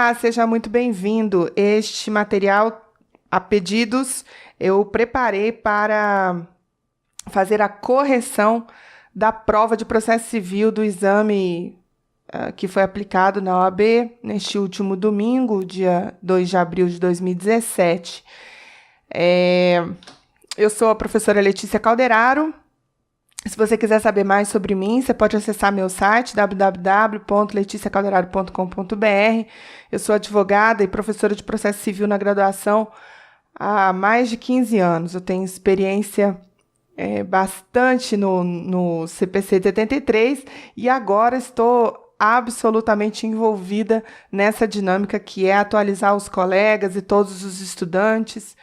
Olá, seja muito bem-vindo. Este material a pedidos eu preparei para fazer a correção da prova de processo civil do exame que foi aplicado na OAB neste último domingo, dia 2 de abril de 2017. Eu sou a professora Letícia Calderaro. Se você quiser saber mais sobre mim, você pode acessar meu site www.leticiacalderaro.com.br. Eu sou advogada e professora de processo civil na graduação há mais de 15 anos. Eu tenho experiência bastante no CPC de 83 e agora estou absolutamente envolvida nessa dinâmica que é atualizar os colegas e todos os estudantes,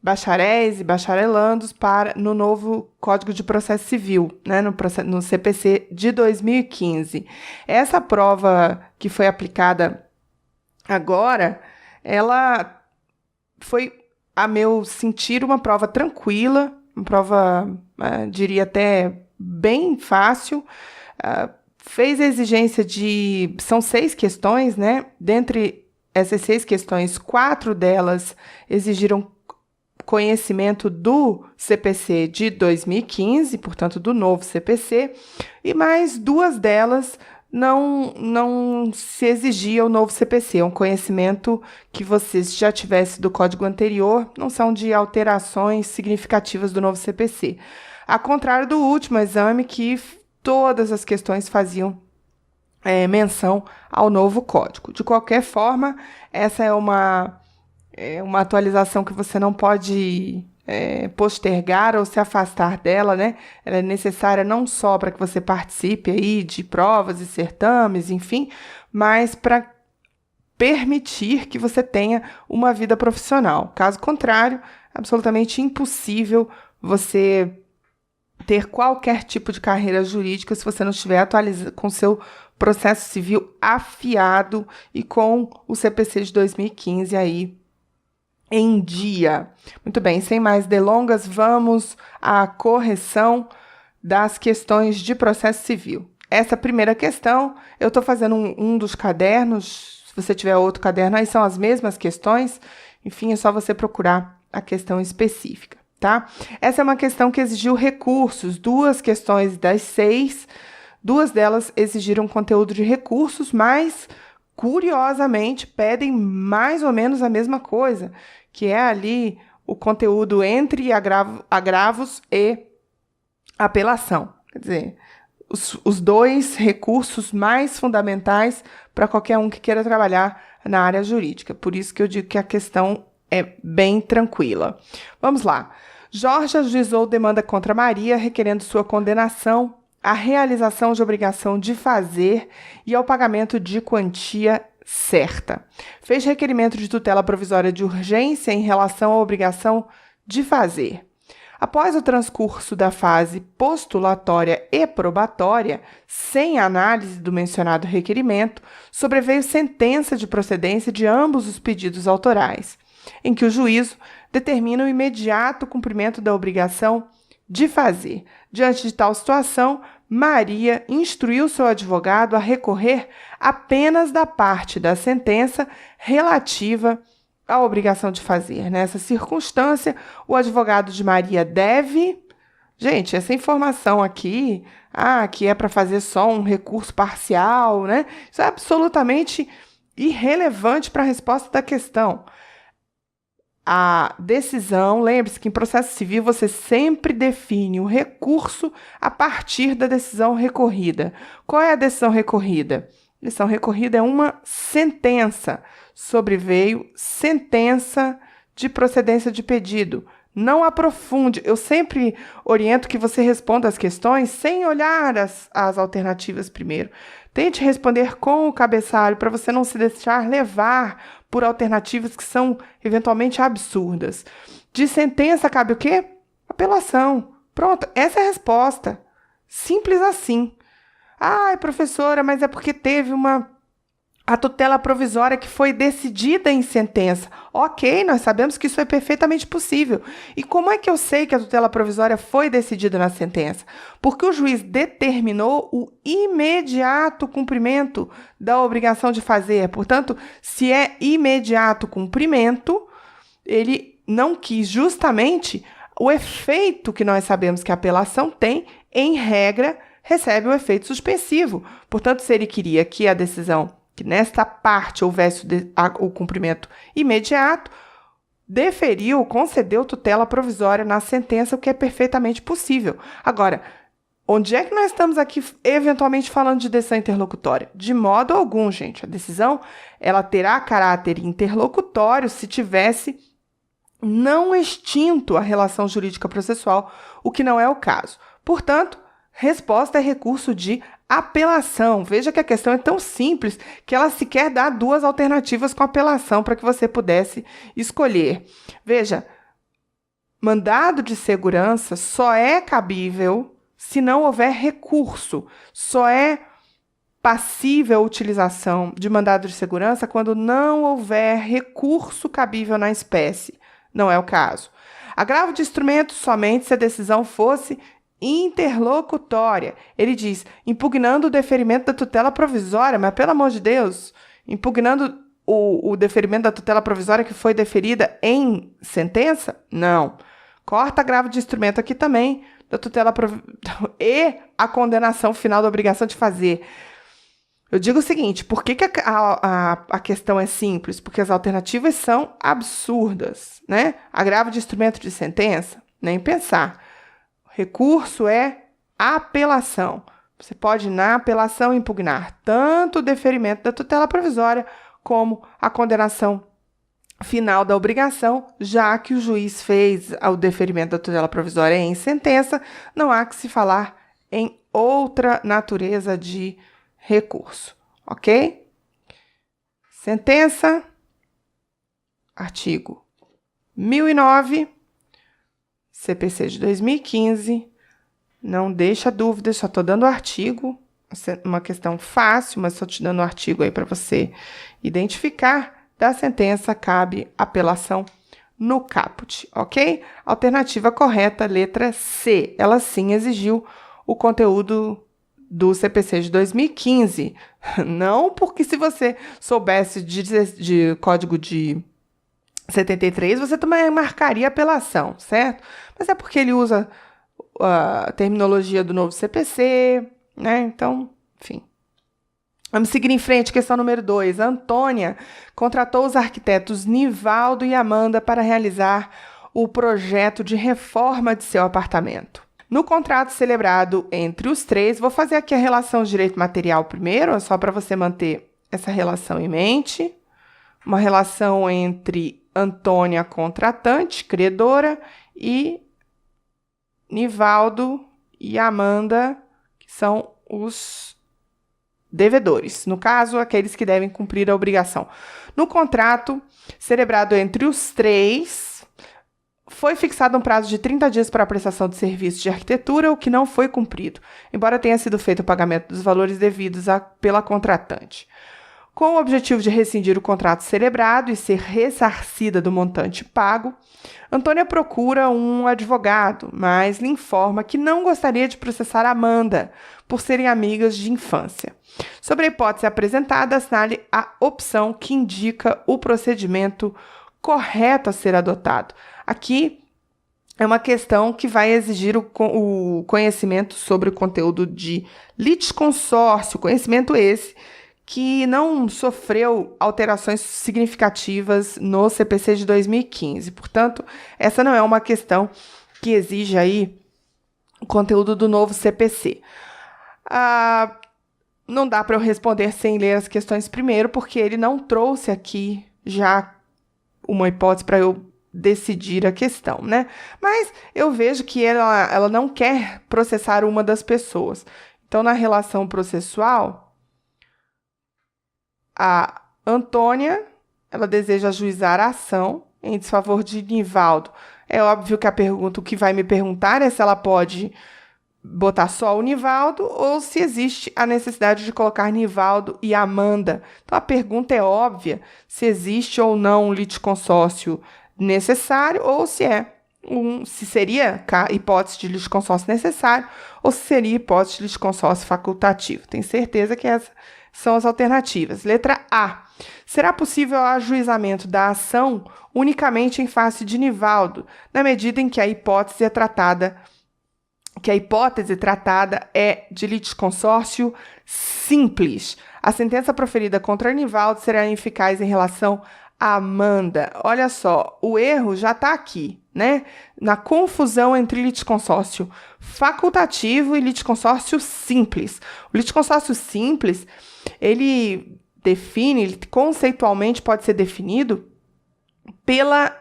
bacharéis e bacharelandos no novo Código de Processo Civil, né, no CPC de 2015. Essa prova que foi aplicada agora, ela foi, a meu sentir, uma prova tranquila, uma prova, diria até bem fácil. Fez a exigência de... São 6 questões, né? Dentre essas 6 questões, 4 delas exigiram conhecimento do CPC de 2015, portanto, do novo CPC, e mais 2 delas não se exigia o novo CPC, é um conhecimento que vocês já tivessem do código anterior, não são de alterações significativas do novo CPC. Ao contrário do último exame, que todas as questões faziam menção ao novo código. De qualquer forma, essa é uma atualização que você não pode postergar ou se afastar dela, né? Ela é necessária não só para que você participe aí de provas e certames, enfim, mas para permitir que você tenha uma vida profissional. Caso contrário, absolutamente impossível você ter qualquer tipo de carreira jurídica se você não estiver atualizado com seu processo civil afiado e com o CPC de 2015 aí em dia. Muito bem, sem mais delongas, vamos à correção das questões de processo civil. Essa primeira questão, eu estou fazendo um dos cadernos, se você tiver outro caderno, aí são as mesmas questões, enfim, é só você procurar a questão específica, tá? Essa é uma questão que exigiu recursos, 2 questões das 6, 2 delas exigiram conteúdo de recursos, mas, curiosamente, pedem mais ou menos a mesma coisa, que é ali o conteúdo entre agravos e apelação. Quer dizer, os 2 recursos mais fundamentais para qualquer um que queira trabalhar na área jurídica. Por isso que eu digo que a questão é bem tranquila. Vamos lá. Jorge ajuizou demanda contra Maria, requerendo sua condenação à realização de obrigação de fazer e ao pagamento de quantia certa. Fez requerimento de tutela provisória de urgência em relação à obrigação de fazer. Após o transcurso da fase postulatória e probatória, sem análise do mencionado requerimento, sobreveio sentença de procedência de ambos os pedidos autorais, em que o juízo determina o imediato cumprimento da obrigação de fazer. Diante de tal situação, Maria instruiu seu advogado a recorrer apenas da parte da sentença relativa à obrigação de fazer. Nessa circunstância, o advogado de Maria deve... Gente, essa informação aqui, que é para fazer só um recurso parcial, né? Isso é absolutamente irrelevante para a resposta da questão. A decisão, lembre-se que em processo civil você sempre define o recurso a partir da decisão recorrida. Qual é a decisão recorrida? A decisão recorrida é uma sentença. Sobreveio sentença de procedência de pedido. Não aprofunde. Eu sempre oriento que você responda as questões sem olhar as alternativas primeiro. Tente responder com o cabeçalho para você não se deixar levar por alternativas que são eventualmente absurdas. De sentença cabe o quê? Apelação. Pronto, essa é a resposta. Simples assim. Professora, mas é porque teve uma a tutela provisória que foi decidida em sentença. Ok, nós sabemos que isso é perfeitamente possível. E como é que eu sei que a tutela provisória foi decidida na sentença? Porque o juiz determinou o imediato cumprimento da obrigação de fazer. Portanto, se é imediato cumprimento, ele não quis justamente o efeito que nós sabemos que a apelação tem, em regra, recebe o efeito suspensivo. Portanto, se ele queria que a decisão, que nesta parte houvesse o cumprimento imediato, deferiu, concedeu tutela provisória na sentença, o que é perfeitamente possível. Agora, onde é que nós estamos aqui eventualmente falando de decisão interlocutória? De modo algum, gente. A decisão ela terá caráter interlocutório se tivesse não extinto a relação jurídica processual, o que não é o caso. Portanto, resposta é recurso de apelação. Veja que a questão é tão simples que ela sequer dá duas alternativas com apelação para que você pudesse escolher. Veja, mandado de segurança só é cabível se não houver recurso. Só é passível a utilização de mandado de segurança quando não houver recurso cabível na espécie. Não é o caso. Agravo de instrumento somente se a decisão fosse interlocutória. Ele diz, impugnando o deferimento da tutela provisória, mas pelo amor de Deus, impugnando o deferimento da tutela provisória que foi deferida em sentença? Não. Corta agravo de instrumento aqui também, da tutela e a condenação final da obrigação de fazer. Eu digo o seguinte, por que a questão é simples? Porque as alternativas são absurdas, né? Agravo de instrumento de sentença? Nem pensar. Recurso é apelação. Você pode, na apelação, impugnar tanto o deferimento da tutela provisória como a condenação final da obrigação, já que o juiz fez o deferimento da tutela provisória em sentença, não há que se falar em outra natureza de recurso, ok? Sentença, artigo 1009, CPC de 2015, não deixa dúvida, só estou dando o artigo, uma questão fácil, mas só te dando o artigo aí para você identificar. Da sentença cabe apelação no caput, ok? Alternativa correta, letra C, ela sim exigiu o conteúdo do CPC de 2015, não porque se você soubesse de código de 73, você também marcaria apelação, certo? Mas é porque ele usa a terminologia do novo CPC, né? Então, enfim. Vamos seguir em frente, questão número 2. Antônia contratou os arquitetos Nivaldo e Amanda para realizar o projeto de reforma de seu apartamento. No contrato celebrado entre os três, vou fazer aqui a relação de direito material primeiro, só para você manter essa relação em mente. Uma relação entre Antônia, contratante, credora, e Nivaldo e Amanda, que são os devedores. No caso, aqueles que devem cumprir a obrigação. No contrato celebrado entre os três, foi fixado um prazo de 30 dias para a prestação de serviços de arquitetura, o que não foi cumprido, embora tenha sido feito o pagamento dos valores devidos pela contratante. Com o objetivo de rescindir o contrato celebrado e ser ressarcida do montante pago, Antônia procura um advogado, mas lhe informa que não gostaria de processar Amanda, por serem amigas de infância. Sobre a hipótese apresentada, assinale a opção que indica o procedimento correto a ser adotado. Aqui é uma questão que vai exigir o conhecimento sobre o conteúdo de litisconsórcio, conhecimento esse que não sofreu alterações significativas no CPC de 2015. Portanto, essa não é uma questão que exige aí o conteúdo do novo CPC. Não dá para eu responder sem ler as questões primeiro, porque ele não trouxe aqui já uma hipótese para eu decidir a questão, né? Mas eu vejo que ela não quer processar uma das pessoas. Então, na relação processual, a Antônia, ela deseja ajuizar a ação em desfavor de Nivaldo. É óbvio que o que vai me perguntar é se ela pode botar só o Nivaldo ou se existe a necessidade de colocar Nivaldo e Amanda. Então, a pergunta é óbvia, se existe ou não um litisconsórcio necessário ou se seria hipótese de litisconsórcio necessário ou se seria hipótese de litisconsórcio facultativo. Tenho certeza que essas são as alternativas. Letra A. Será possível o ajuizamento da ação unicamente em face de Nivaldo, na medida em que a hipótese tratada é de litisconsórcio simples. A sentença proferida contra Nivaldo será ineficaz em relação a Amanda. Olha só, o erro já está aqui, né? Na confusão entre litisconsórcio facultativo e litisconsórcio simples. O litisconsórcio simples, ele conceitualmente pode ser definido pela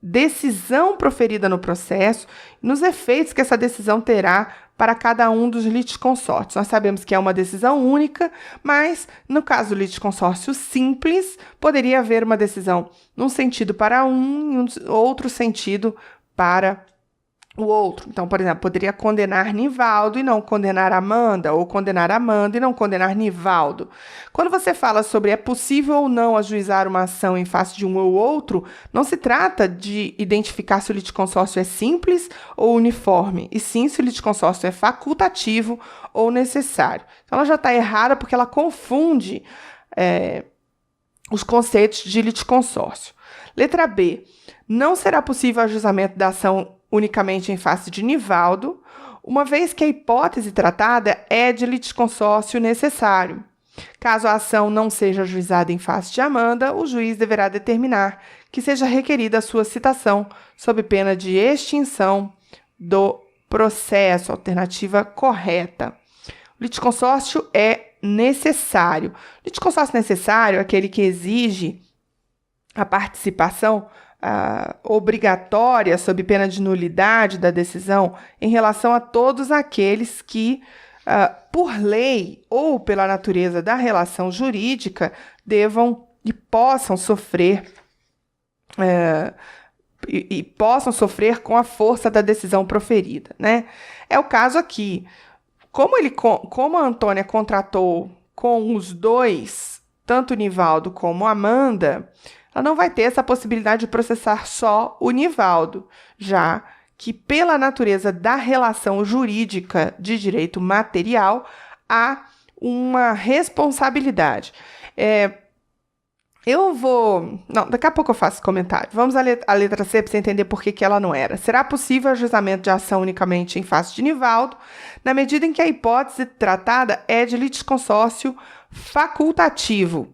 decisão proferida no processo e nos efeitos que essa decisão terá para cada um dos litisconsórcios. Nós sabemos que é uma decisão única, mas no caso do litisconsórcio simples, poderia haver uma decisão num sentido para um e outro sentido para o outro. Então, por exemplo, poderia condenar Nivaldo e não condenar Amanda, ou condenar Amanda e não condenar Nivaldo. Quando você fala sobre é possível ou não ajuizar uma ação em face de um ou outro, não se trata de identificar se o litisconsórcio é simples ou uniforme, e sim se o litisconsórcio é facultativo ou necessário. Então, ela já está errada porque ela confunde os conceitos de litisconsórcio. Letra B. Não será possível o ajuizamento da ação unicamente em face de Nivaldo, uma vez que a hipótese tratada é de litisconsórcio necessário. Caso a ação não seja ajuizada em face de Amanda, o juiz deverá determinar que seja requerida a sua citação sob pena de extinção do processo. Alternativa correta. O litisconsórcio é necessário. O litisconsórcio necessário é aquele que exige a participação obrigatória, sob pena de nulidade da decisão, em relação a todos aqueles que, por lei ou pela natureza da relação jurídica, devam e possam sofrer possam sofrer com a força da decisão proferida, né? É o caso aqui. Como a Antônia contratou com os dois, tanto o Nivaldo como a Amanda, ela não vai ter essa possibilidade de processar só o Nivaldo, já que, pela natureza da relação jurídica de direito material, há uma responsabilidade. Daqui a pouco eu faço comentário. Vamos à letra C para você entender por que ela não era. Será possível o ajuizamento de ação unicamente em face de Nivaldo, na medida em que a hipótese tratada é de litisconsórcio facultativo.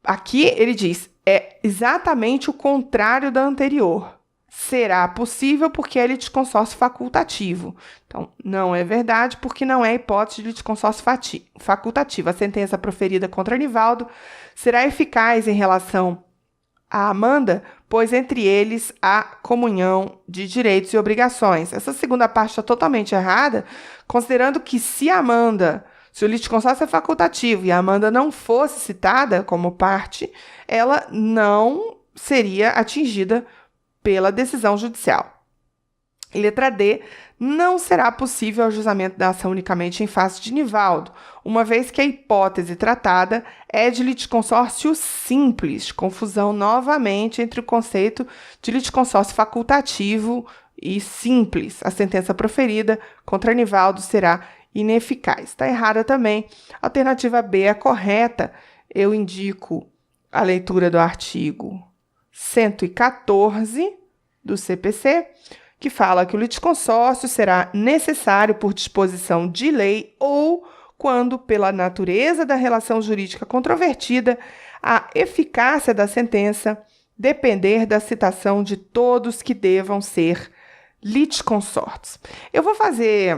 Aqui ele diz, é exatamente o contrário da anterior. Será possível porque é litisconsórcio facultativo. Então, não é verdade porque não é hipótese de litisconsórcio facultativo. A sentença proferida contra Nivaldo será eficaz em relação a Amanda, pois entre eles há comunhão de direitos e obrigações. Essa segunda parte está totalmente errada, considerando que se o litisconsórcio é facultativo e a Amanda não fosse citada como parte, ela não seria atingida pela decisão judicial. E letra D. Não será possível o ajuizamento da ação unicamente em face de Nivaldo, uma vez que a hipótese tratada é de litisconsórcio simples. Confusão novamente entre o conceito de litisconsórcio facultativo e simples. A sentença proferida contra Nivaldo será ineficaz. Está errada também. A alternativa B é correta. Eu indico a leitura do artigo 114 do CPC, que fala que o litisconsórcio será necessário por disposição de lei ou quando, pela natureza da relação jurídica controvertida, a eficácia da sentença depender da citação de todos que devam ser litisconsortes. Eu vou fazer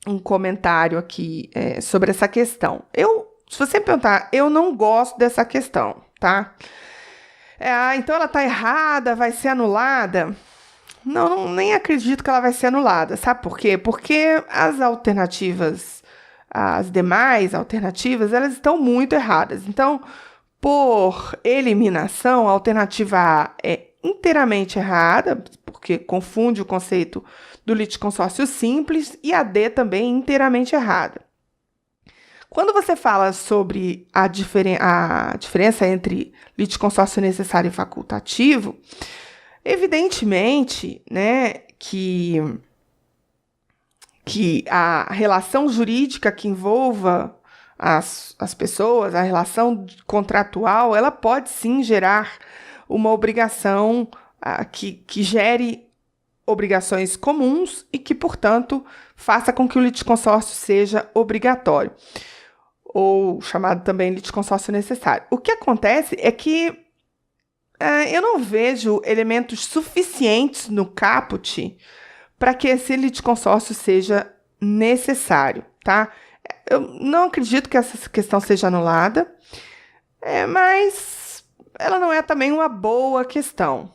um comentário aqui sobre essa questão. Se você me perguntar, eu não gosto dessa questão, tá? Então ela está errada, vai ser anulada? Não, nem acredito que ela vai ser anulada. Sabe por quê? Porque as demais alternativas, elas estão muito erradas. Então, por eliminação, a alternativa A é inteiramente errada, por porque confunde o conceito do litisconsórcio simples, e a D também inteiramente errada. Quando você fala sobre a diferença entre litisconsórcio necessário e facultativo, evidentemente, né, que a relação jurídica que envolva as pessoas, a relação contratual, ela pode sim gerar uma obrigação que gere obrigações comuns e que, portanto, faça com que o litisconsórcio seja obrigatório, ou chamado também litisconsórcio necessário. O que acontece é que eu não vejo elementos suficientes no caput para que esse litisconsórcio seja necessário, tá? Eu não acredito que essa questão seja anulada, mas ela não é também uma boa questão,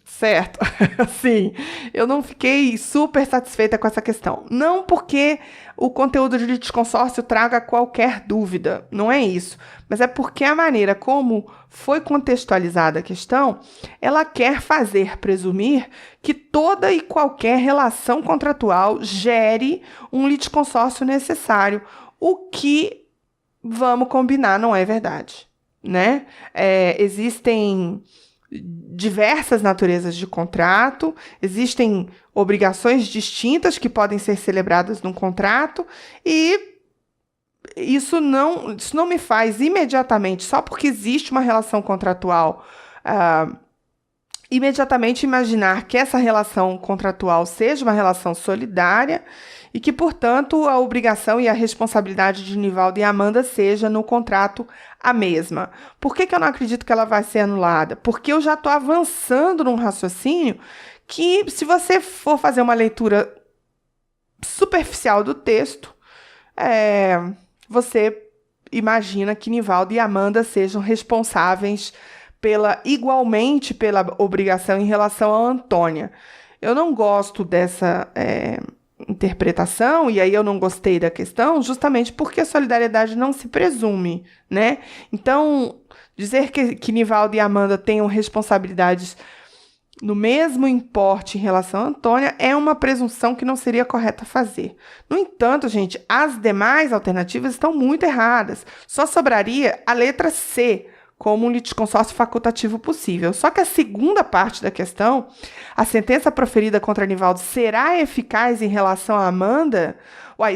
certo? Assim, eu não fiquei super satisfeita com essa questão. Não porque o conteúdo de litisconsórcio traga qualquer dúvida, não é isso. Mas é porque a maneira como foi contextualizada a questão, ela quer fazer presumir que toda e qualquer relação contratual gere um litisconsórcio necessário, o que, vamos combinar, não é verdade, né? Existem diversas naturezas de contrato, existem obrigações distintas que podem ser celebradas num contrato, e isso não me faz imediatamente, só porque existe uma relação contratual, imediatamente imaginar que essa relação contratual seja uma relação solidária e que, portanto, a obrigação e a responsabilidade de Nivaldo e Amanda seja no contrato a mesma. Por que eu não acredito que ela vai ser anulada? Porque eu já estou avançando num raciocínio que, se você for fazer uma leitura superficial do texto, você imagina que Nivaldo e Amanda sejam responsáveis igualmente pela obrigação em relação a Antônia. Eu não gosto dessa interpretação, e aí eu não gostei da questão, justamente porque a solidariedade não se presume, né? Então, dizer que Nivaldo e Amanda tenham responsabilidades no mesmo importe em relação a Antônia é uma presunção que não seria correta fazer. No entanto, gente, as demais alternativas estão muito erradas. Só sobraria a letra C como um litisconsórcio facultativo possível. Só que a segunda parte da questão, a sentença proferida contra Nivaldo será eficaz em relação a Amanda?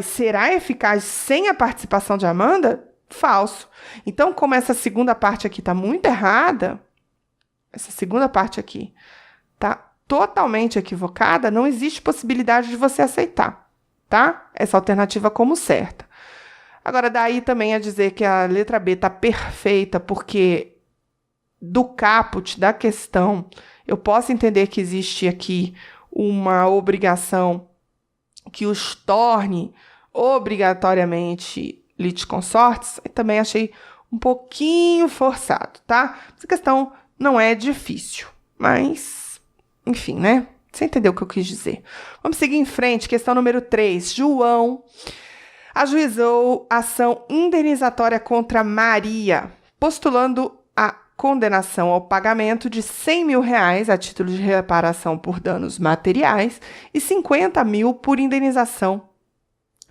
Será eficaz sem a participação de Amanda? Falso. Então, como essa segunda parte aqui está muito errada, essa segunda parte aqui está totalmente equivocada, não existe possibilidade de você aceitar, tá? Essa alternativa como certa. Agora, daí também a dizer que a letra B está perfeita, porque do caput da questão, eu posso entender que existe aqui uma obrigação que os torne obrigatoriamente litisconsortes, e também achei um pouquinho forçado, tá? Essa questão não é difícil, mas, enfim, né? Você entendeu o que eu quis dizer. Vamos seguir em frente, questão número 3. João ajuizou ação indenizatória contra Maria, postulando a condenação ao pagamento de R$100 mil a título de reparação por danos materiais e R$50 mil por indenização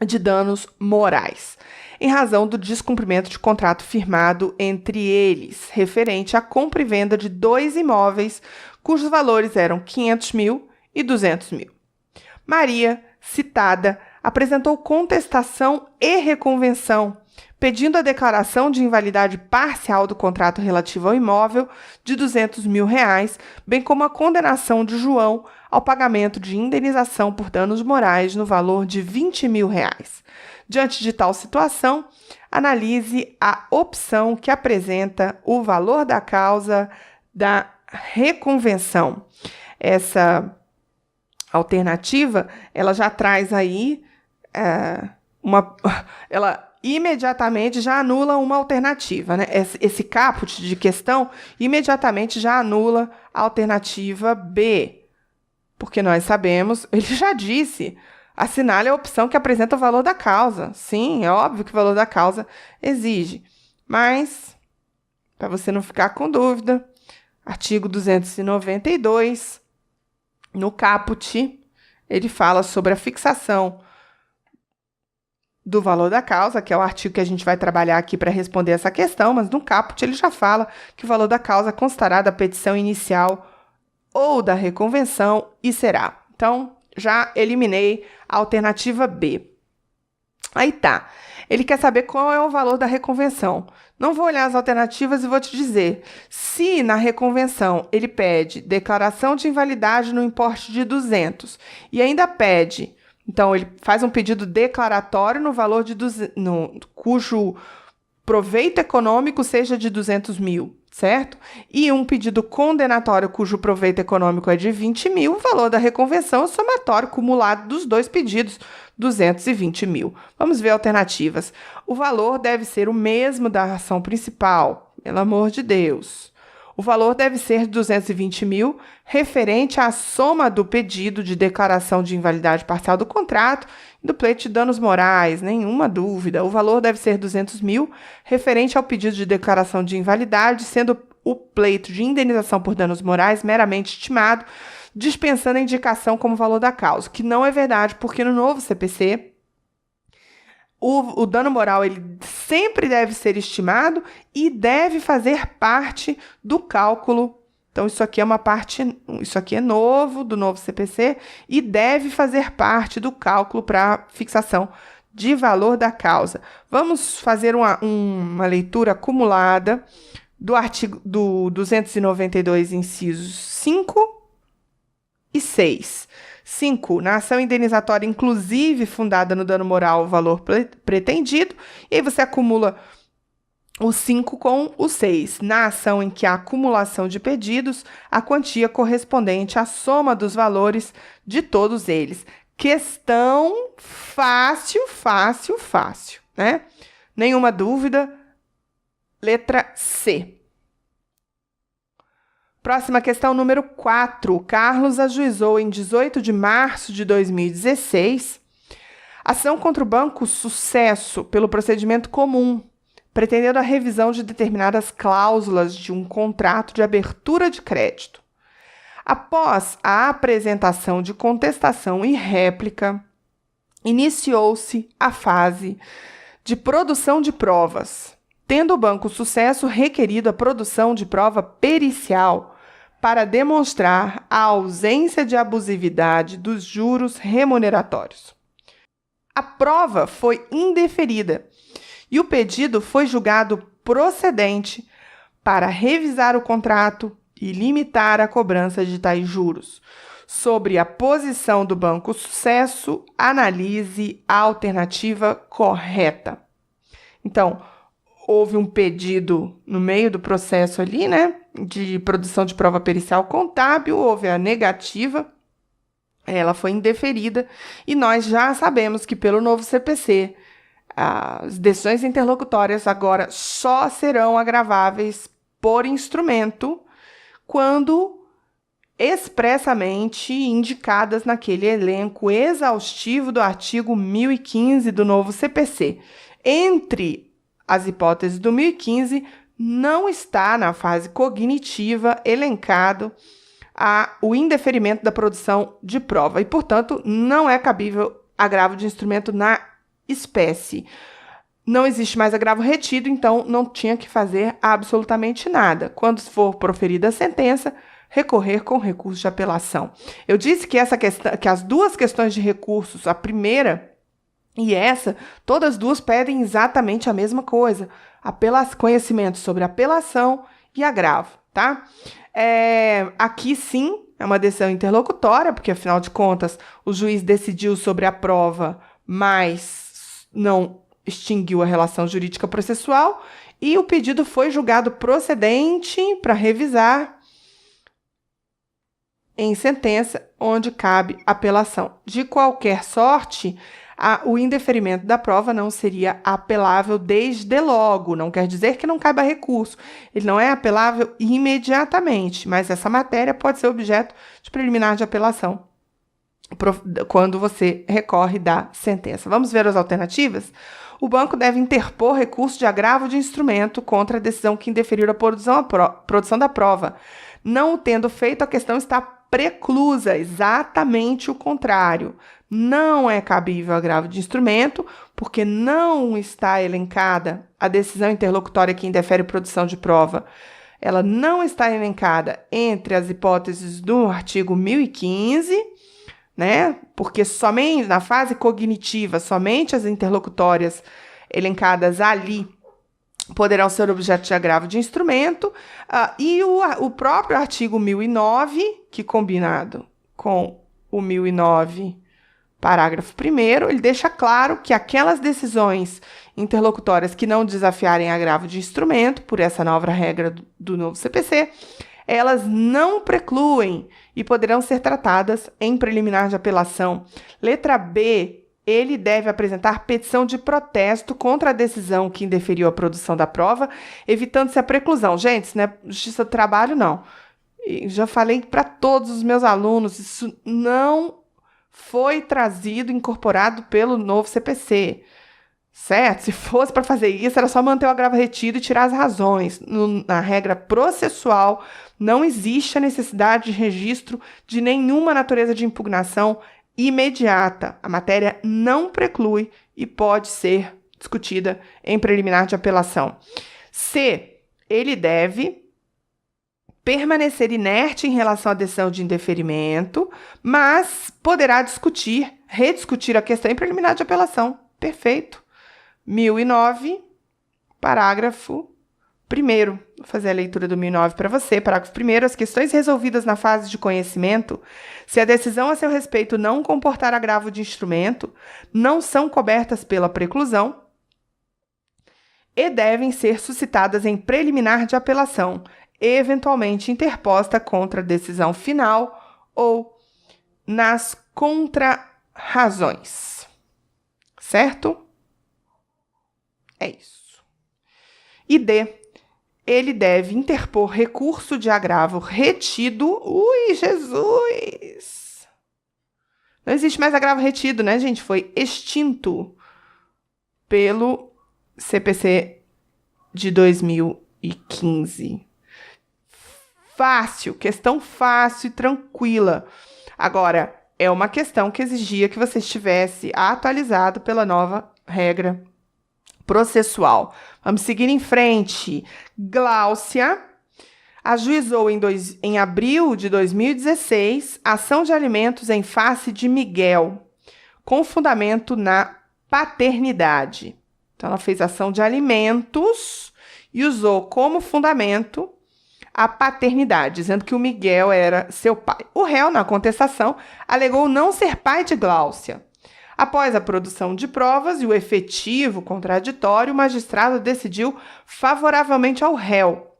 de danos morais, em razão do descumprimento de contrato firmado entre eles, referente à compra e venda de 2 imóveis, cujos valores eram R$500 mil e R$200 mil. Maria, citada, apresentou contestação e reconvenção, pedindo a declaração de invalidade parcial do contrato relativo ao imóvel de R$200 mil, bem como a condenação de João ao pagamento de indenização por danos morais no valor de R$20 mil. Diante de tal situação, analise a opção que apresenta o valor da causa da reconvenção. Essa alternativa, ela já traz aí ela imediatamente já anula uma alternativa, né? Esse caput de questão imediatamente já anula a alternativa B, porque nós sabemos, ele já disse, assinale a opção que apresenta o valor da causa. Sim, é óbvio que o valor da causa exige, mas, para você não ficar com dúvida, artigo 292, No caput, ele fala sobre a fixação do valor da causa, que é o artigo que a gente vai trabalhar aqui para responder essa questão, mas no caput ele já fala que o valor da causa constará da petição inicial ou da reconvenção e será. Então, já eliminei a alternativa B. Aí tá. Ele quer saber qual é o valor da reconvenção. Não vou olhar as alternativas e vou te dizer. Se na reconvenção ele pede declaração de invalidade no importe de 200 e ainda pede, então ele faz um pedido declaratório no valor de cujo proveito econômico seja de 200 mil, certo? E um pedido condenatório cujo proveito econômico é de 20 mil, o valor da reconvenção é o somatório cumulado dos dois pedidos, 220 mil. Vamos ver alternativas. O valor deve ser o mesmo da ação principal, pelo amor de Deus. O valor deve ser de 220 mil, referente à soma do pedido de declaração de invalidade parcial do contrato e do pleito de danos morais, nenhuma dúvida. O valor deve ser 200 mil, referente ao pedido de declaração de invalidade, sendo o pleito de indenização por danos morais meramente estimado, dispensando a indicação como valor da causa, que não é verdade, porque no novo CPC, o dano moral ele sempre deve ser estimado e deve fazer parte do cálculo. Então, isso aqui é novo, do novo CPC, e deve fazer parte do cálculo para fixação de valor da causa. Vamos fazer uma leitura acumulada do artigo do 292, incisos 5 e 6. 5. Na ação indenizatória, inclusive fundada no dano moral, o valor pretendido. E aí você acumula o 5 com o 6. Na ação em que há acumulação de pedidos, a quantia correspondente à soma dos valores de todos eles. Questão fácil, né? Nenhuma dúvida. Letra C. Próxima questão, número 4. Carlos ajuizou em 18 de março de 2016 ação contra o Banco Sucesso pelo procedimento comum, pretendendo a revisão de determinadas cláusulas de um contrato de abertura de crédito. Após a apresentação de contestação e réplica, iniciou-se a fase de produção de provas, tendo o Banco Sucesso requerido a produção de prova pericial para demonstrar a ausência de abusividade dos juros remuneratórios. A prova foi indeferida e o pedido foi julgado procedente para revisar o contrato e limitar a cobrança de tais juros. Sobre a posição do Banco Sucesso, analise a alternativa correta. Então, houve um pedido no meio do processo ali, né, de produção de prova pericial contábil, houve a negativa, ela foi indeferida, e nós já sabemos que pelo novo CPC, as decisões interlocutórias agora só serão agraváveis por instrumento quando expressamente indicadas naquele elenco exaustivo do artigo 1015 do novo CPC. Entre as hipóteses do 1015, não está na fase cognitiva elencado o indeferimento da produção de prova e, portanto, não é cabível agravo de instrumento na espécie. Não existe mais agravo retido, então não tinha que fazer absolutamente nada. Quando for proferida a sentença, recorrer com recurso de apelação. Eu disse que que as duas questões de recursos, a primeira e essa, todas duas pedem exatamente a mesma coisa. Conhecimento sobre apelação e agravo, tá? Aqui sim, é uma decisão interlocutória, porque afinal de contas o juiz decidiu sobre a prova, mas não extinguiu a relação jurídica processual e o pedido foi julgado procedente para revisar em sentença onde cabe apelação. De qualquer sorte, o indeferimento da prova não seria apelável desde logo, não quer dizer que não caiba recurso. Ele não é apelável imediatamente, mas essa matéria pode ser objeto de preliminar de apelação quando você recorre da sentença. Vamos ver as alternativas? O banco deve interpor recurso de agravo de instrumento contra a decisão que indeferiu a produção da prova. Não o tendo feito, a questão está preclusa, exatamente o contrário. Não é cabível agravo de instrumento, porque não está elencada a decisão interlocutória que indefere produção de prova. Ela não está elencada entre as hipóteses do artigo 1015, né? Porque somente na fase cognitiva, somente as interlocutórias elencadas ali poderão ser objeto de agravo de instrumento, e o próprio artigo 1009, que combinado com o 1009, parágrafo 1º, ele deixa claro que aquelas decisões interlocutórias que não desafiarem agravo de instrumento, por essa nova regra do novo CPC, elas não precluem e poderão ser tratadas em preliminar de apelação. Letra B, ele deve apresentar petição de protesto contra a decisão que indeferiu a produção da prova, evitando-se a preclusão. Gente, isso não é justiça do trabalho, não. Eu já falei para todos os meus alunos, isso não foi trazido, incorporado pelo novo CPC, certo? Se fosse para fazer isso, era só manter o agravo retido e tirar as razões. Na regra processual, não existe a necessidade de registro de nenhuma natureza de impugnação imediata. A matéria não preclui e pode ser discutida em preliminar de apelação. C, ele deve permanecer inerte em relação à decisão de indeferimento, mas poderá rediscutir a questão em preliminar de apelação. Perfeito. 1009, parágrafo 1º. Vou fazer a leitura do 1009 para você. Parágrafo 1º. As questões resolvidas na fase de conhecimento, se a decisão a seu respeito não comportar agravo de instrumento, não são cobertas pela preclusão e devem ser suscitadas em preliminar de apelação, eventualmente interposta contra a decisão final ou nas contrarrazões. Certo? É isso. E D, ele deve interpor recurso de agravo retido. Ui, Jesus! Não existe mais agravo retido, né, gente? Foi extinto pelo CPC de 2015. Fácil, questão fácil e tranquila. Agora, é uma questão que exigia que você estivesse atualizado pela nova regra processual. Vamos seguir em frente. Gláucia ajuizou em abril de 2016 ação de alimentos em face de Miguel, com fundamento na paternidade. Então, ela fez ação de alimentos e usou como fundamento a paternidade, dizendo que o Miguel era seu pai. O réu, na contestação, alegou não ser pai de Gláucia. Após a produção de provas e o efetivo contraditório, o magistrado decidiu favoravelmente ao réu,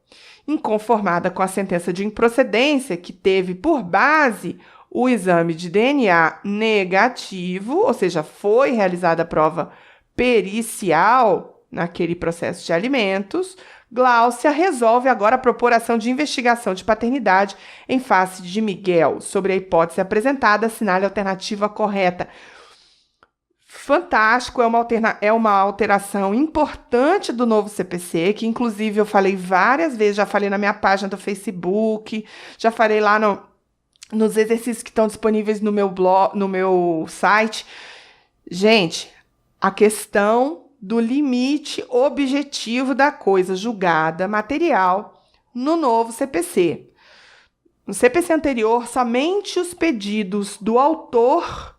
inconformada com a sentença de improcedência, que teve por base o exame de DNA negativo, ou seja, foi realizada a prova pericial naquele processo de alimentos. Gláucia resolve agora propor ação de investigação de paternidade em face de Miguel. Sobre a hipótese apresentada, assinale a alternativa correta. Fantástico, é uma alteração importante do novo CPC, que inclusive eu falei várias vezes, já falei na minha página do Facebook, já falei lá nos exercícios que estão disponíveis no meu blog, no meu site. Gente, a questão do limite objetivo da coisa julgada material no novo CPC. No CPC anterior, somente os pedidos do autor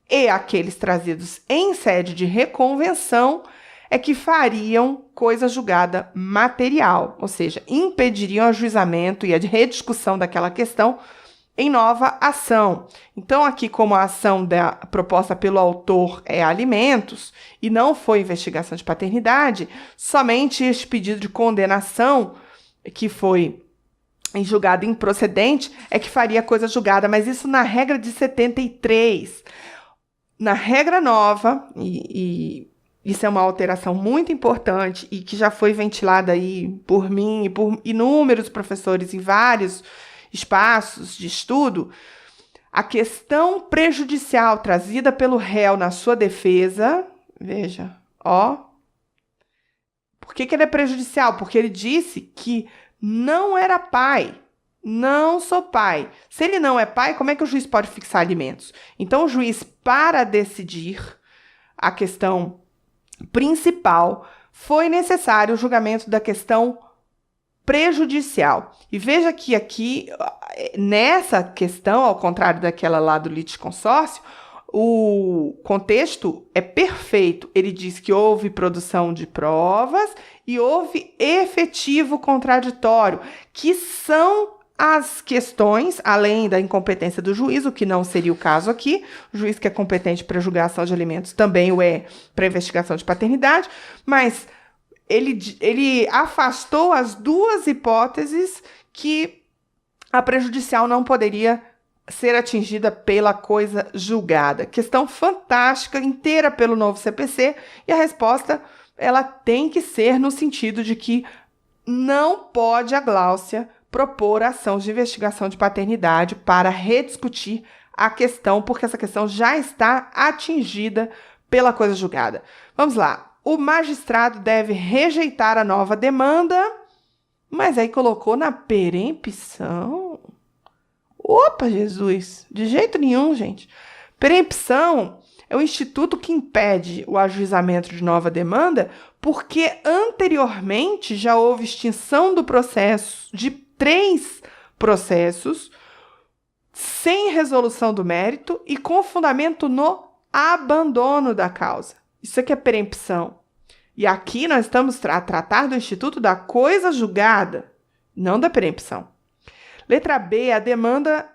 e aqueles trazidos em sede de reconvenção é que fariam coisa julgada material, ou seja, impediriam o ajuizamento e a rediscussão daquela questão em nova ação. Então, aqui, como a ação proposta pelo autor é alimentos e não foi investigação de paternidade, somente este pedido de condenação, que foi julgado improcedente, é que faria coisa julgada, mas isso na regra de 73. Na regra nova, e isso é uma alteração muito importante e que já foi ventilada aí por mim e por inúmeros professores em vários espaços de estudo, a questão prejudicial trazida pelo réu na sua defesa, veja, por que ele é prejudicial? Porque ele disse que não era pai, não sou pai. Se ele não é pai, como é que o juiz pode fixar alimentos? Então, o juiz, para decidir a questão principal, foi necessário o julgamento da questão prejudicial. E veja que aqui, nessa questão, ao contrário daquela lá do litisconsórcio, o contexto é perfeito. Ele diz que houve produção de provas e houve efetivo contraditório, que são as questões, além da incompetência do juiz, o que não seria o caso aqui. O juiz que é competente para julgação de alimentos também o é para investigação de paternidade, mas ele afastou as duas hipóteses que a prejudicial não poderia ser atingida pela coisa julgada. Questão fantástica, inteira pelo novo CPC, e a resposta ela tem que ser no sentido de que não pode a Gláucia propor ação de investigação de paternidade para rediscutir a questão, porque essa questão já está atingida pela coisa julgada. Vamos lá. O magistrado deve rejeitar a nova demanda, mas aí colocou na perempção. Opa, Jesus! De jeito nenhum, gente. Perempção é o instituto que impede o ajuizamento de nova demanda, porque anteriormente já houve extinção do processo, de 3 processos, sem resolução do mérito e com fundamento no abandono da causa. Isso aqui é perempção. E aqui nós estamos a tratar do instituto da coisa julgada, não da perempção. Letra B, a demanda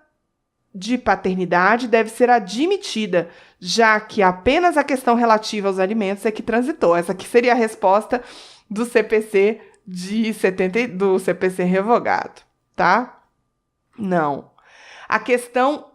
de paternidade deve ser admitida, já que apenas a questão relativa aos alimentos é que transitou. Essa aqui seria a resposta do CPC do CPC revogado, tá? Não. A questão,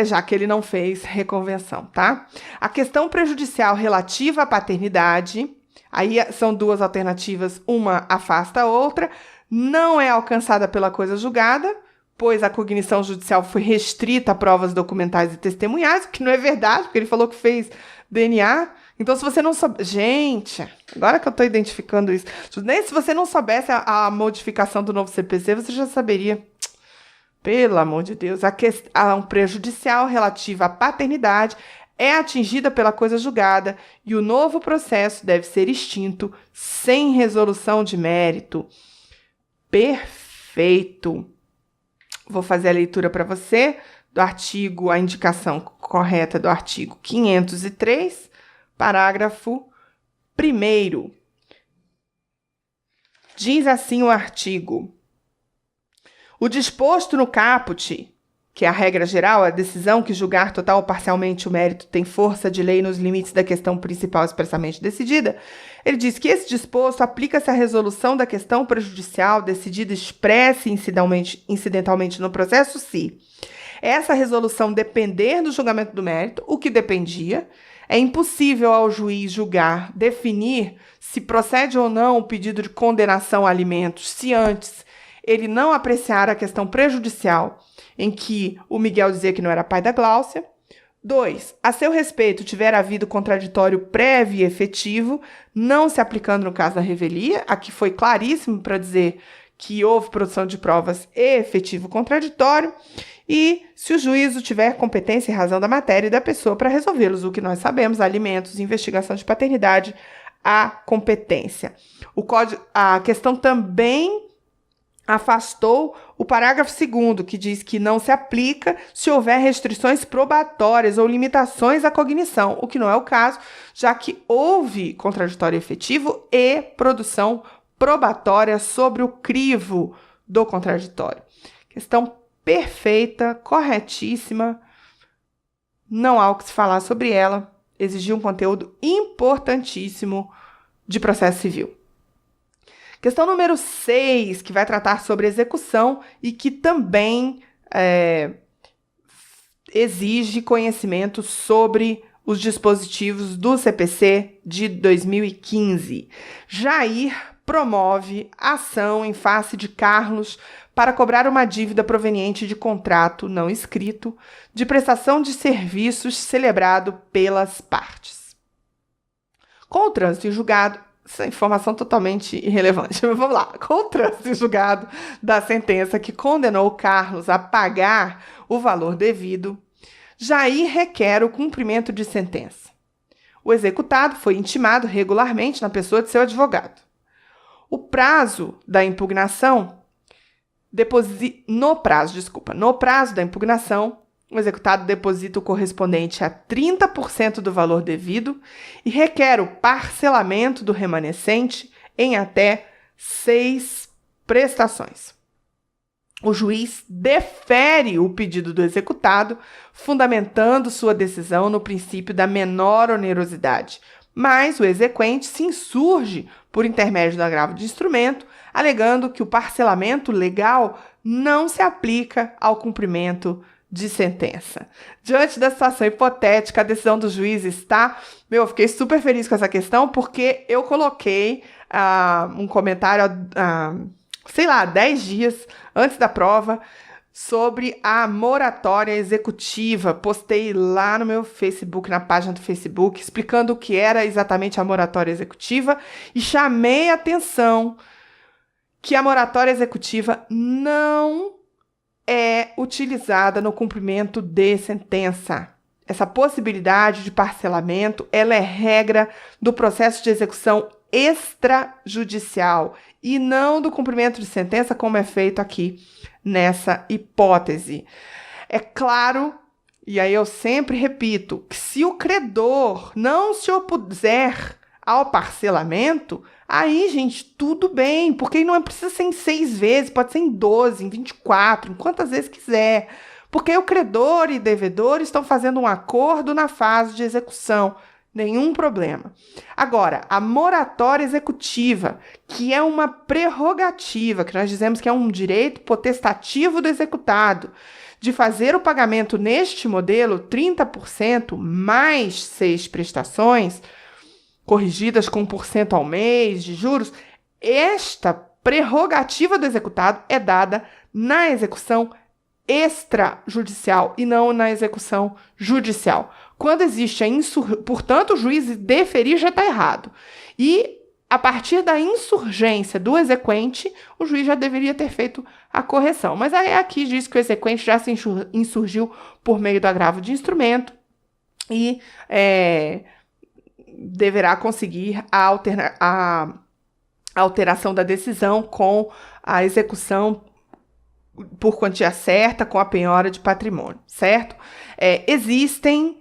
já que ele não fez reconvenção, tá? A questão prejudicial relativa à paternidade, aí são 2 alternativas, uma afasta a outra, não é alcançada pela coisa julgada, pois a cognição judicial foi restrita a provas documentais e testemunhais, o que não é verdade, porque ele falou que fez DNA. Então, se você não souber... Gente, agora que eu estou identificando isso, nem se você não soubesse a modificação do novo CPC, você já saberia. Pelo amor de Deus, a questão prejudicial relativa à paternidade é atingida pela coisa julgada e o novo processo deve ser extinto sem resolução de mérito. Perfeito. Vou fazer a leitura para você do artigo, a indicação correta do artigo 503, parágrafo 1º. Diz assim o artigo: o disposto no caput, que é a regra geral, a decisão que julgar total ou parcialmente o mérito tem força de lei nos limites da questão principal expressamente decidida, ele diz que esse disposto aplica-se à resolução da questão prejudicial decidida expressa e incidentalmente no processo se essa resolução depender do julgamento do mérito, o que dependia. É impossível ao juiz julgar, definir se procede ou não o pedido de condenação a alimentos, se antes ele não apreciar a questão prejudicial em que o Miguel dizia que não era pai da Gláucia. 2. A seu respeito tiver havido contraditório prévio e efetivo, não se aplicando no caso da revelia, aqui foi claríssimo para dizer que houve produção de provas e efetivo contraditório, e se o juízo tiver competência e razão da matéria e da pessoa para resolvê-los, o que nós sabemos, alimentos, investigação de paternidade, a competência. A questão também afastou o parágrafo 2º, que diz que não se aplica se houver restrições probatórias ou limitações à cognição, o que não é o caso, já que houve contraditório efetivo e produção probatória sobre o crivo do contraditório. Questão perfeita, corretíssima, não há o que se falar sobre ela, exigiu um conteúdo importantíssimo de processo civil. Questão número 6, que vai tratar sobre execução e que também exige conhecimento sobre os dispositivos do CPC de 2015. Jair promove ação em face de Carlos para cobrar uma dívida proveniente de contrato não escrito de prestação de serviços celebrado pelas partes. Com o trânsito em julgado, essa informação totalmente irrelevante. Mas vamos lá. Com o trânsito em julgado da sentença que condenou Carlos a pagar o valor devido, Jair requer o cumprimento de sentença. O executado foi intimado regularmente na pessoa de seu advogado. O prazo da impugnação, no prazo da impugnação, o executado deposita o correspondente a 30% do valor devido e requer o parcelamento do remanescente em até 6 prestações. O juiz defere o pedido do executado, fundamentando sua decisão no princípio da menor onerosidade, mas o exequente se insurge por intermédio do agravo de instrumento, alegando que o parcelamento legal não se aplica ao cumprimento de sentença. Diante da situação hipotética, a decisão do juiz está... eu fiquei super feliz com essa questão, porque eu coloquei um comentário, 10 dias antes da prova, sobre a moratória executiva. Postei lá no meu Facebook, na página do Facebook, explicando o que era exatamente a moratória executiva e chamei a atenção que a moratória executiva não é utilizada no cumprimento de sentença. Essa possibilidade de parcelamento, ela é regra do processo de execução extrajudicial e não do cumprimento de sentença, como é feito aqui nessa hipótese. É claro, e aí eu sempre repito, que se o credor não se opuser ao parcelamento, aí, gente, tudo bem, porque não precisa ser em 6 vezes, pode ser em 12, em 24, em quantas vezes quiser, porque o credor e devedor estão fazendo um acordo na fase de execução, nenhum problema. Agora, a moratória executiva, que é uma prerrogativa, que nós dizemos que é um direito potestativo do executado, de fazer o pagamento neste modelo, 30% mais 6 prestações, corrigidas com 1% ao mês de juros, esta prerrogativa do executado é dada na execução extrajudicial e não na execução judicial. Quando existe portanto, o juiz deferir já está errado. E, a partir da insurgência do exequente, o juiz já deveria ter feito a correção. Mas aí aqui diz que o exequente já se insurgiu por meio do agravo de instrumento e deverá conseguir a alteração da decisão com a execução por quantia certa, com a penhora de patrimônio, certo?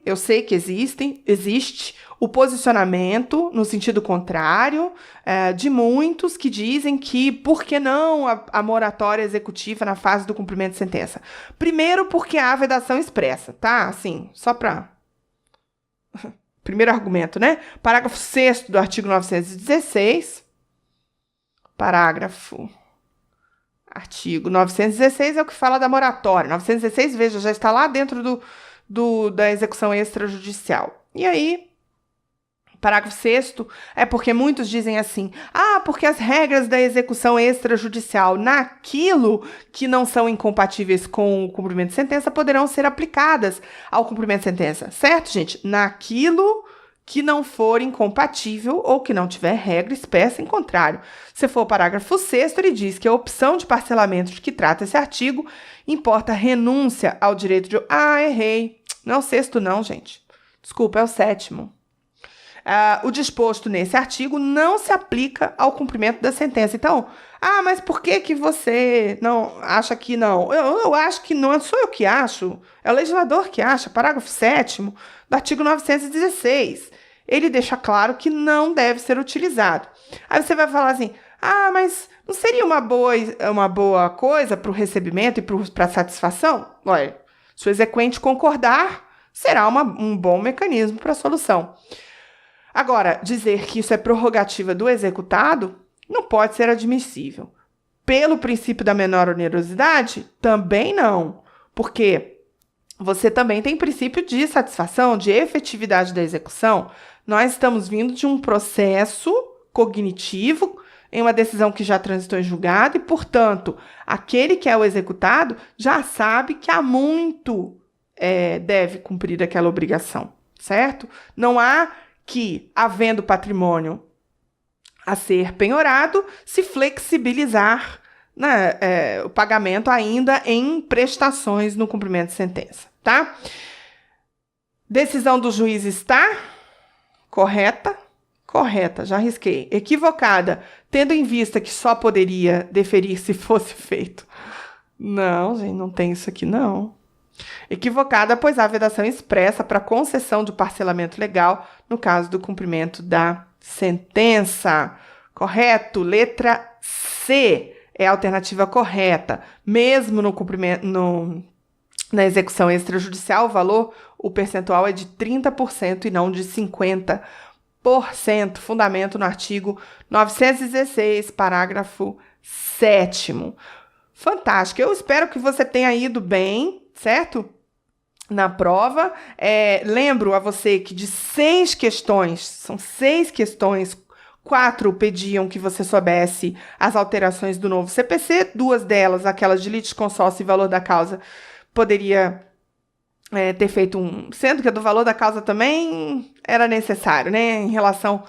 Eu sei que existe o posicionamento no sentido contrário de muitos que dizem que por que não a moratória executiva na fase do cumprimento de sentença? Primeiro porque há vedação expressa, tá? Assim, só para... Primeiro argumento, né? Parágrafo 6º do artigo 916. Artigo 916 é o que fala da moratória. 916, veja, já está lá dentro da execução extrajudicial. E aí, parágrafo 6º é porque muitos dizem assim, porque as regras da execução extrajudicial naquilo que não são incompatíveis com o cumprimento de sentença poderão ser aplicadas ao cumprimento de sentença. Certo, gente? Naquilo que não for incompatível ou que não tiver regra expressa em contrário. Se for o parágrafo 6º, ele diz que a opção de parcelamento de que trata esse artigo importa renúncia ao direito de... errei. Não é o 6º não, gente. Desculpa, é o 7º. O disposto nesse artigo não se aplica ao cumprimento da sentença. Então, mas por que você não acha que não? Eu acho que não sou eu que acho, é o legislador que acha. Parágrafo 7º do artigo 916. Ele deixa claro que não deve ser utilizado. Aí você vai falar assim, mas não seria uma boa coisa para o recebimento e para a satisfação? Olha, se o exequente concordar, será um bom mecanismo para a solução. Agora, dizer que isso é prerrogativa do executado não pode ser admissível. Pelo princípio da menor onerosidade, também não, porque você também tem princípio de satisfação, de efetividade da execução. Nós estamos vindo de um processo cognitivo em uma decisão que já transitou em julgado e, portanto, aquele que é o executado já sabe que há muito deve cumprir aquela obrigação, certo? Não há que, havendo patrimônio a ser penhorado se flexibilizar, né, o pagamento ainda em prestações no cumprimento de sentença, tá? Decisão do juiz está correta? Correta, já risquei. Equivocada, tendo em vista que só poderia deferir se fosse feito. Não, gente, não tem isso aqui, não. Equivocada, pois há vedação expressa para concessão de parcelamento legal no caso do cumprimento da sentença. Correto? Letra C é a alternativa correta. Mesmo no cumprimento, na execução extrajudicial, o percentual é de 30% e não de 50%. Fundamento no artigo 916, parágrafo 7º. Fantástico. Eu espero que você tenha ido bem, certo? Na prova. Lembro a você que de 6 questões, são 6 questões, 4 pediam que você soubesse as alterações do novo CPC, 2 delas, aquelas de litisconsórcio e valor da causa, poderia ter feito sendo que a do valor da causa também era necessário, né, em relação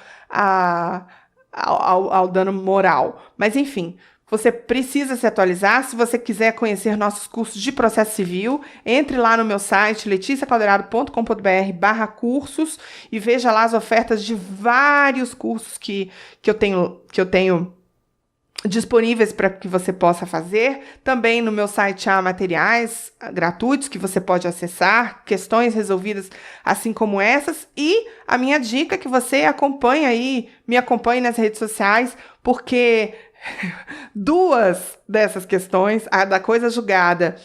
ao dano moral. Mas, enfim, você precisa se atualizar. Se você quiser conhecer nossos cursos de processo civil, entre lá no meu site, leticiaquadrado.com.br/cursos e veja lá as ofertas de vários cursos que eu tenho disponíveis para que você possa fazer. Também no meu site há materiais gratuitos que você pode acessar, questões resolvidas assim como essas, e a minha dica é que você me acompanhe nas redes sociais, porque 2 dessas questões, a da coisa julgada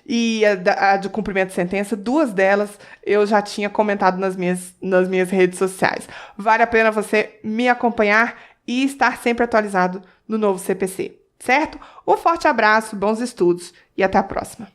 e a de cumprimento de sentença, 2 delas eu já tinha comentado nas minhas redes sociais. Vale a pena você me acompanhar e estar sempre atualizado no novo CPC, certo? Um forte abraço, bons estudos e até a próxima.